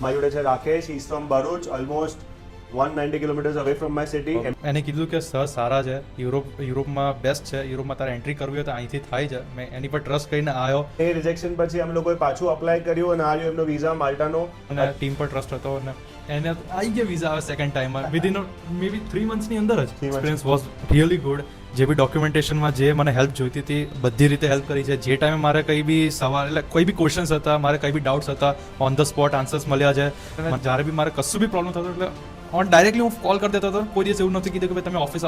મારી જોડે છે Rakesh. He's from Bharuch, almost 190 kilometers away from my city. એને કીધું કે સર સારા છે, યુરોપમાં બેસ્ટ છે, યુરોપમાં તારે એન્ટ્રી કરવી હોય તો અહીંથી થાય છે. મેં એની પર ટ્રસ્ટ કરીને આવ્યો એ રિજેક્શન પછી અમે લોકોએ પાછું અપ્લાય કર્યું અને આવ્યો એમનો વિઝા માલ્ટાનો. અને ટીમ પર ટ્રસ્ટ હતો અને એને આવી ગયા વિઝા આવે સેકન્ડ ટાઈમમાં વિધિન મે બી 3 મંથ્સની અંદર જ. Experience was really good. જે બી ડોક્યુમેન્ટેશનમાં જે મને હેલ્પ જોઈતી હતી બધી રીતે હેલ્પ કરી છે. જે ટાઈમે મારે કંઈ બી સવાલ એટલે કોઈ બી ક્વેશ્ચન્સ હતા, મારે કંઈ બી ડાઉટ્સ હતા, ઓન ધ સ્પોટ આન્સર્સ મળ્યા છે. અને જ્યારે બી મારે કશું બી પ્રોબ્લેમ થતો એટલે ડાયરેક્ટલી હું કોલ કરી દેતો હતો. કોઈ દિવસ એવું નથી કીધું કે ભાઈ તમે ઓફિસ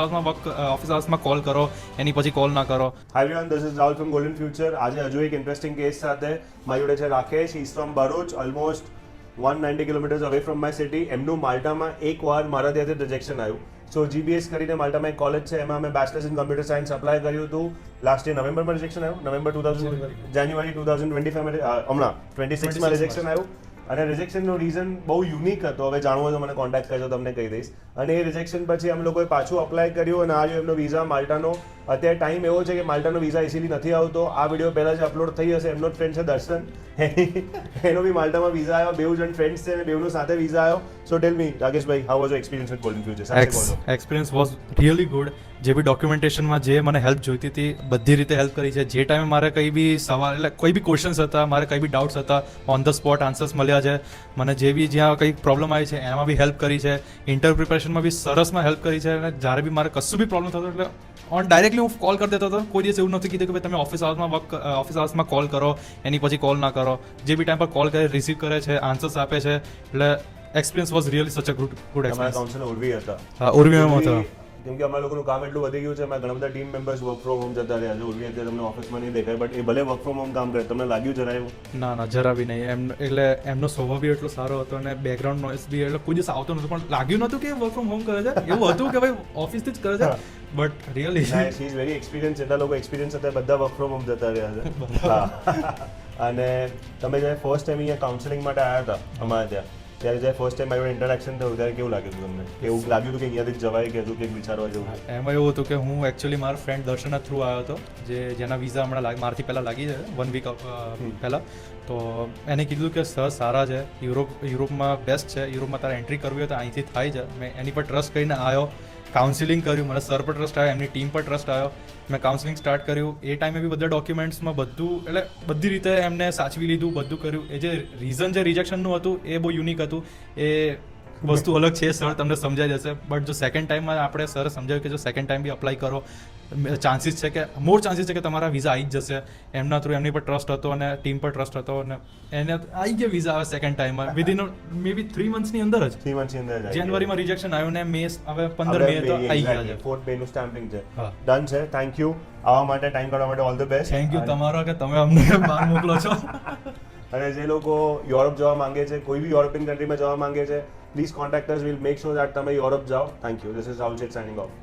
આવર્સમાં કોલ કરો, એની પછી કોલ ના કરો. Hi everyone, this is Rahul from Golden Future. આજે હજુ એક ઇન્ટરેસ્ટિંગ કેસ સાથે મારી જોડે છે Rakesh. He's from Bharuch, almost 190 kilometers away from my city. એમનું માલ્ટામાં એકવાર મારા ત્યાંથી રિજેક્શન આવ્યું. સો GBS કરીને માલ્ટામાં એક કોલેજ છે, એમાં અમે bachelors in computer science apply કર્યું હતું. લાસ્ટ યર નવેમ્બરમાં રિજેક્શન આવ્યું. જાન્યુઆરી 2025 હમણાં 26માં રિજેક્શન આવ્યું. અને રિજેક્શનનો રીઝન બહુ યુનિક હતો. હવે જાણવું હોય તો મને કોન્ટેક્ટ કરજો, તમને કહી દઈશ. અને એ રિજેક્શન પછી અમે લોકોએ પાછું અપ્લાય કર્યું અને આવ્યો એમનો વિઝા માલ્ટાનો. અત્યારે ટાઈમ એવો છે કે માલ્ટાનો વિઝા ઇઝીલી નથી આવતો. આ વિડીયો પહેલાં જે અપલોડ થઈ હશે એમનો જ ફ્રેન્ડ છે દર્શન, એનો બી માલ્ટામાં વિઝા આવ્યો. બેઉ જણ ફ્રેન્ડ્સ છે અને બેઉનો સાથે વિઝા આવ્યો. So tell me Rakeshbhai, how was your experience with golden future? Experience was really good. જે બી ડોક્યુમેન્ટેશનમાં જે મને હેલ્પ જોઈતી હતી બધી રીતે હેલ્પ કરી છે. જે ટાઈમે મારે કંઈ બી સવાલ એટલે કોઈ બી ક્વેશ્ચન્સ હતા, મારે કંઈ બી ડાઉટ્સ હતા, ઓન ધ સ્પોટ આન્સર્સ મળ્યા છે. મને જે બી જ્યાં કંઈક પ્રોબ્લેમ આવી છે એમાં બી હેલ્પ કરી છે. ઇન્ટરવ્યુ પ્રિપેરેશનમાં બી સરસમાં હેલ્પ કરી છે. અને જ્યારે બી મારે કશું બી પ્રોબ્લેમ થતો એટલે ડાયરેક્ટલી હું કોલ કરી દેતો હતો. કોઈ દિવસ એવું નથી કીધું કે ભાઈ તમે ઓફિસ આવર્સમાં કોલ કરો, એની પછી કોલ ના કરો. જે બી ટાઈમ પર કોલ કરે, રિસીવ કરે છે, આન્સર્સ આપે છે. એટલે experience was really such a good experience. Counsellor Urvi હતા. હા, ઉર્વીમાં હતા. કેમ કે અમારા લોકોનું કામ એટલું વધી ગયું છે, એમાં ઘણા બધા team members work from home જતા રહ્યા છે. ઉર્વી અત્યારે તમને ઓફિસમાં નહીં દેખાય, બટ એ ભલે વર્ક ફ્રોમ હોમ કામ કરે. તમને લાગ્યું જરાય એવું? ના જરા બી નહીં. એટલે એમનો સ્વભાવ બી એટલો સારો હતો અને બેકગ્રાઉન્ડ નોઇઝ બી એટલે કોઈ દિવસ આવતો નહોતો. પણ લાગ્યું નહોતું કે વર્ક ફ્રોમ હોમ કરે છે. એવું હતું કે ભાઈ ઓફિસથી જ કરે છે. But really she is very experience. એટલા લોકો એક્સપિરિયન્સ હતા, બધા વર્ક ફ્રોમ હોમ જતા રહ્યા છે. હા. અને તમે જ્યારે ફર્સ્ટ ટાઈમ અહીંયા કાઉન્સેલિંગ માટે આવ્યા હતા અમારે ત્યાં, ત્યારે જ્યારે ફર્સ્ટ ટાઈમ મારું ઇન્ટરેક્શન થયું ત્યારે કેવું લાગ્યું હતું તમને? એવું લાગ્યું હતું કે અહીંયાથી જવાય કે હજુ કંઈક વિચારવા જેવું? એમાં એવું હતું કે હું એકચ્યુઅલી મારા ફ્રેન્ડ દર્શનના થ્રુ આવ્યો હતો, જેના વિઝા હમણાં મારથી પહેલાં લાગી છે 1 વીક પહેલાં. તો એને કીધું કે સર સારા છે, યુરોપમાં બેસ્ટ છે, યુરોપમાં તારે એન્ટ્રી કરવી હોય તો અહીંથી થાય છે. મેં એની પર ટ્રસ્ટ કરીને આવ્યો, કાઉન્સિલિંગ કર્યું. મને સર પર ટ્રસ્ટ આવ્યો, એમની ટીમ પર ટ્રસ્ટ આવ્યો. મેં કાઉન્સિલિંગ સ્ટાર્ટ કર્યું. એ ટાઈમે બી બધા ડોક્યુમેન્ટ્સમાં બધું એટલે બધી રીતે એમને સાચવી લીધું, બધું કર્યું. એ જે રીઝન જે રિજેક્શનનું હતું એ બહુ યુનિક હતું. એ વસ્તુ અલગ છે, સર તમને સમજાઈ જશે. બટ જો સેકન્ડ ટાઈમમાં આપણે સર સમજાવ્યું કે જો સેકન્ડ ટાઈમ બી અપ્લાય કરો, ચાન્સીસ છે કે મોર ચાન્સીસ છે કે તમારા વિઝા આવી જ જશે. એમના થ્રુ એમની પર ટ્રસ્ટ હતો અને ટીમ પર ટ્રસ્ટ હતો અને એને આવી ગયા વિઝા આવે સેકન્ડ ટાઈમમાં વિધિન મે બી 3 મંથ્સની અંદર જ. 3 મંથની અંદર જાન્યુઆરીમાં રિજેક્શન આવ્યું ને મે હવે 15 મે તો આવી ગયા છે. 4 મે નું સ્ટેમ્પિંગ છે. ડન છે. થેન્ક યુ આવા માટે, ટાઈમ કાઢવા માટે. All the best. Thank you તમારો કે તમે અમને બહાર મોકલો છો. અને જે લોકો યુરોપ જવા માંગે છે, કોઈ બી યુરોપિયન કન્ટ્રીમાં જવા માંગે છે, please contact us. Will make sure that તમે યુરોપ જાઓ. Thank you. This is Rahul Sheth signing of.